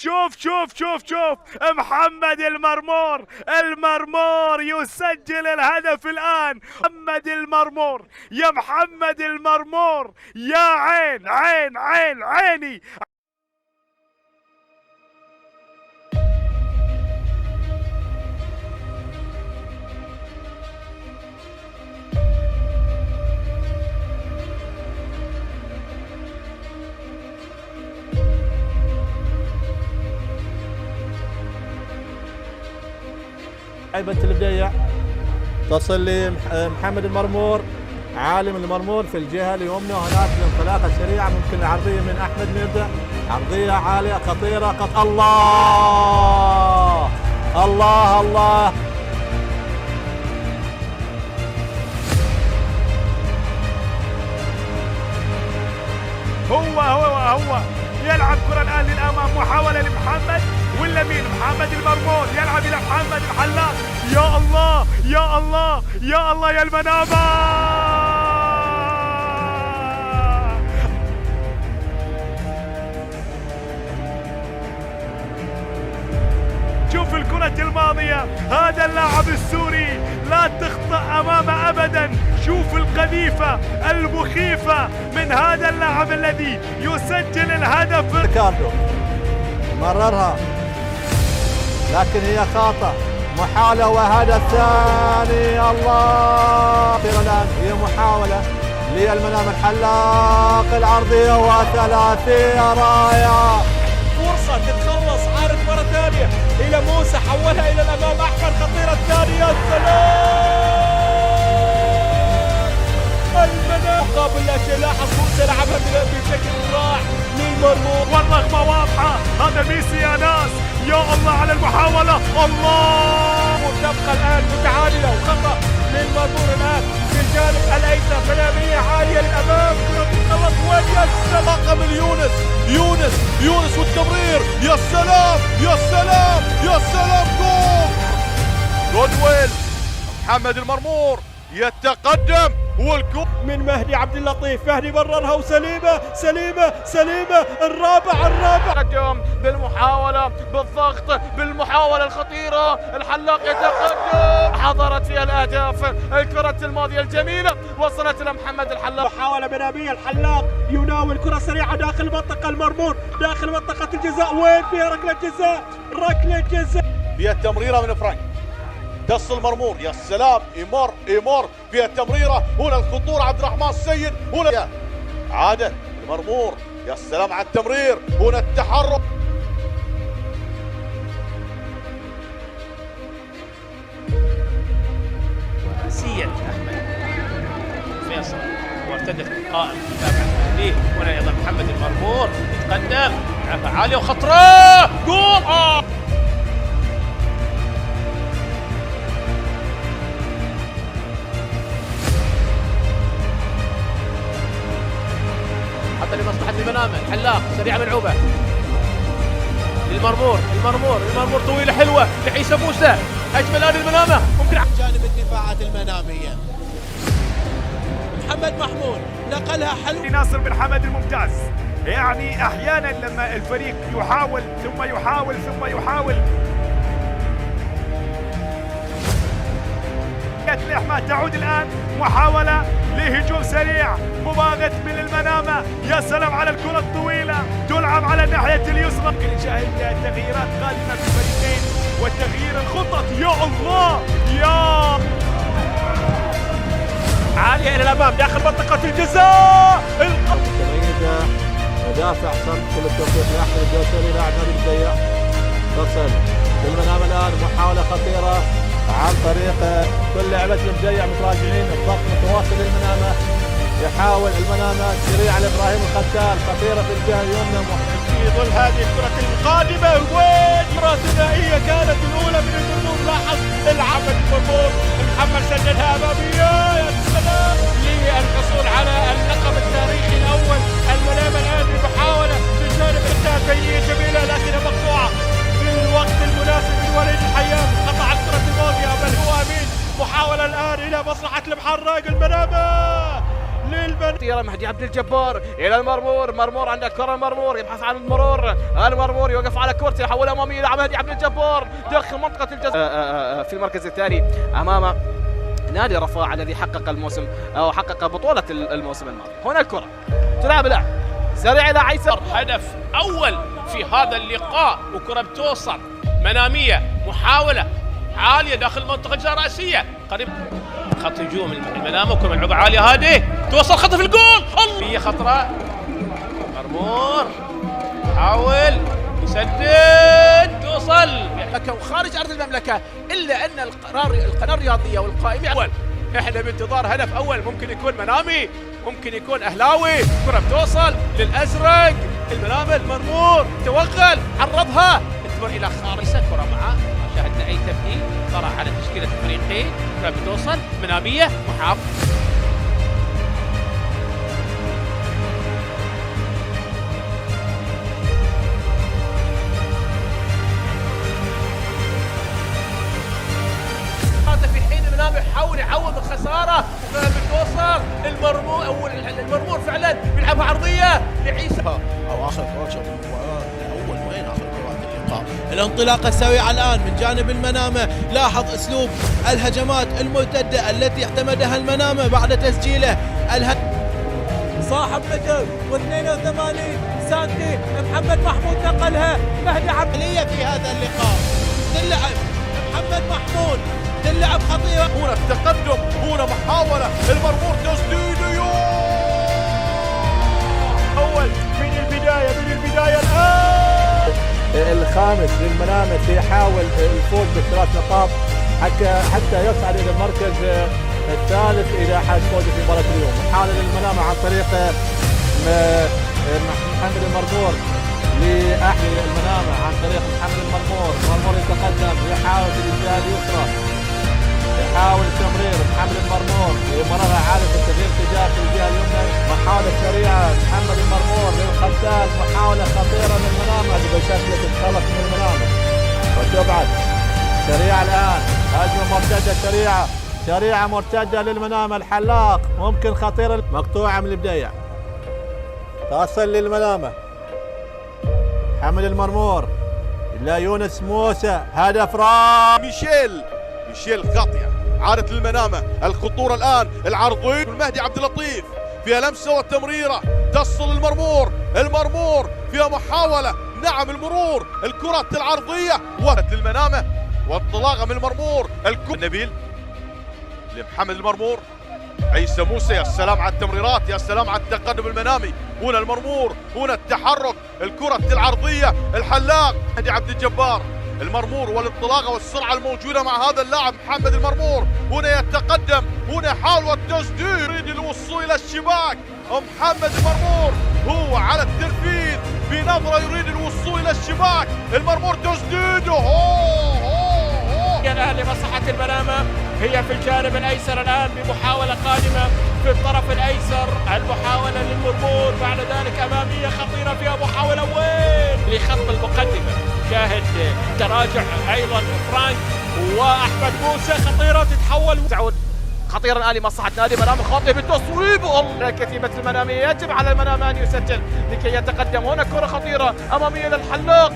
شوف محمد المرمور. المرمور يسجل الهدف الآن. محمد المرمور، يا محمد المرمور، يا عيني. لعيبة البديع تصل لمحمد المرمور. عالم المرمور في الجهة اليمنى، هناك الانطلاقة سريعة، ممكن عرضية من أحمد ميردة، عرضية عالية خطيرة. الله هو يلعب كرة الآن للأمام، محاولة لمحمد ولا مين؟ محمد المرمور يلعب إلى محمد الحلاق. يا الله يا المنابة. شوف الكرة الماضية، هذا اللاعب السوري لا تخطأ أمامه أبدا. شوف القذيفة المخيفة من هذا اللاعب الذي يسجل الهدف. ريكاردو مررها لكن هي خاطئة، محاولة وهدف ثاني. الله الآن هي محاولة للمنام الحلاق، العرضية وثلاثية رائعة. فرصة تتخلص، عارف مرة ثانية إلى موسى، حولها إلى الأمام، أحمد خطيرة الثانية. السلام المنام مقابل لا شيء. لاحظ موسى لعبها بشكل رائع للمرمور، والرغبة واضحة. هذا ميسي يا ناس، يا الله على المحاولة. الله، وتبقى الآن متعادلة، وخطأ للمرمور الآن في الجانب الأيسر. منامية عالية للأمام، كرة تتخلص ويسلم رقم يونس والتمرير. يا سلام جودويل. محمد المرمور يتقدم، والكرة من مهدي عبد اللطيف. مهدي مررها وسليمة الرابع. تقدم بالمحاولة، بالضغط، بالمحاولة الخطيرة. الحلاق يتقدم، حضرت فيها الأهداف. الكرة الماضية الجميلة وصلت إلى محمد الحلاق. محاولة منامية، الحلاق يناول كرة سريعة داخل المنطقة. المرمور داخل منطقة الجزاء، وين فيها ركلة جزاء. فيها التمريرة من فرانك، تصل مرمور. يا سلام، إيمار فيها التمريرة. هنا الخطورة، عبد الرحمن السيد. هنا عادل المرمور. يا سلام على التمرير. هنا التحرك. رأسية أحمد فيصل وارتدت قائم يتابع ليه. هنا أيضا محمد المرمور يتقدم، لعبة عالية وخطرة، جول. حتى لمصلحة المنامة. الحلاق سريعة ملعوبة للمرمور. المرمور طويلة حلوة لعيسى موسى. هجمة الآن المنامة، ممكن جانب الدفاعات المنامية. محمد محمود نقلها حلو. ناصر بن حمد الممتاز. يعني أحيانا لما الفريق يحاول ثم يحاول الإحماء. تعود الآن محاولة لهجوم سريع مباغت من المنامة. يا سلام على الكرة الطويلة، تلعب على الناحية اليسرى. ممكن نشاهد تغييرات قادمة في الفريقين وتغيير الخطط. يا الله، يا عالية إلى الأمام داخل منطقة الجزاء. تميز مدافع صرف. كل التوفيق لأحمد الدوسري لاعب نادي البديع. تصل بالمنام الآن، محاولة خطيرة عن طريق كل لعبة البديع متراجعين. الضغط متواصل للمنامة، يحاول المنامة سريع لإبراهيم الختال، خطيرة في الجهة اليمنى. في ظل هذه الكرة القادمة، وين كرة ثنائية كانت الأولى من المرمور. لاحظ العمل المرمور، محمد سجلها أمامية. يا سلام، للحصول على اللقب التاريخي الأول. المنامة الآن بمحاولة من جانب الإنتاج، بينية جميلة لكنها مقطوعة في الوقت المناسب من وليد الحياة. قطع الكرة الماضية، بل هو أمين. محاولة الآن إلى مصلحة المحرق. المنامة للبنية. مهدي عبد الجبار الى المرمور، مرمور عند الكره، المرمور يبحث عن المرور، المرمور يوقف على كورته، يحول اماميه الى مهدي عبد الجبار داخل منطقه الجزاء في المركز الثاني امام نادي رفاع الذي حقق الموسم او حقق بطوله الموسم الماضي. هنا الكره تلعب الان سريع الى عيسى، هدف اول في هذا اللقاء، وكره بتوصل مناميه، محاوله عاليه داخل المنطقه الرئيسيه قريب خط هجوم المنامه، وكره ملعوبه عاليه هذه توصل خطف الجول. هي خطره، مرمور حاول يسدد توصل وخارج ارض المملكه، الا ان القناه الرياضيه والقائمين اول احنا بانتظار هدف اول، ممكن يكون منامي، ممكن يكون اهلاوي. كره بتوصل للازرق، المنامه، المرمور توغل، عرضها تمر الى خارج كره معه، ما شاهدنا اي تبديل، طرح على تشكيله الفريقين. كره بتوصل مناميه، محافظ في حين المنام يحاول يعوض الخساره، وكره بتوصل المرمور، او المرمور فعلا بيلعبها عرضيه لعيسى. او اخر كوتشر اول وين اخر كرات اللقاء. الانطلاقه السريعه الان من جانب المنامه، لاحظ اسلوب الهجمات المرتده التي اعتمدها المنامه بعد تسجيله صاحب متر و82 سنتي محمد محمود نقلها، مهدي عبدالية في هذا اللقاء، تلعب محمد محمود، تلعب خطيرة. هنا التقدم، هنا محاولة، المرمور تسديد اول من البدايه الان. الخامس للمنامة يحاول الفوز بالثلاث نقاط حتى يصعد الى المركز الثالث اذا حاز فوزه في مباراة اليوم. محاولة للمنامة عن طريق محمد المرمور لأحيي المنامة عن طريق محمد المرمور. المرمور يتقدم، يحاول في الجهة اليسرى، يحاول التمرير محمد المرمور، مررها عالي في التغيير اتجاه في الجهة اليمنى. محاولة سريعة محمد المرمور للخلدان، محاولة خطيرة من المنامة بشكل تتخلص من المنامة وتبعد سريعة الآن. هجمة مرتدة سريعة مرتدة للمنامة، الحلاق ممكن خطيرة مقطوعة من البداية، تصل للمنامة. محمد المرمور إلى يونس موسى، هدف رائع. ميشيل خاطئة، عادت للمنامة، الخطورة الآن، العرضية المهدي عبد اللطيف فيها لمسة والتمريرة تصل المرمور فيها محاولة، نعم المرور، الكرة العرضية وصلت للمنامة والانطلاقة من المرمور، نبيل لمحمد المرمور، عيسى موسى، يا سلام على التمريرات، يا سلام على التقدم المنامي. هنا المرمور، هنا التحرك، الكرة العرضية، الحلاق مهدي عبد الجبار، المرمور والانطلاقه والسرعه الموجوده مع هذا اللاعب محمد المرمور. هنا يتقدم، هنا يحاول والتسديد، يريد الوصول الى الشباك. محمد المرمور هو على التنفيذ بنظره، يريد الوصول الى الشباك. المرمور تسديده الاهلي مصلحة المنامة هي في الجانب الايسر الان بمحاولة قادمة في الطرف الايسر، المحاولة للمرمور، بعد ذلك امامية خطيرة فيها محاولة وين لخط المقدمة، شاهد تراجع ايضا فرانك واحمد موسى، خطيرة تتحول تعود خطيرا الان لمصلحة نادي منامة، خاطئ بالتصويب. الله كتيبة المنامية، يجب على المنامة ان يسجل لكي يتقدم. هنا كرة خطيرة امامية للحلاق.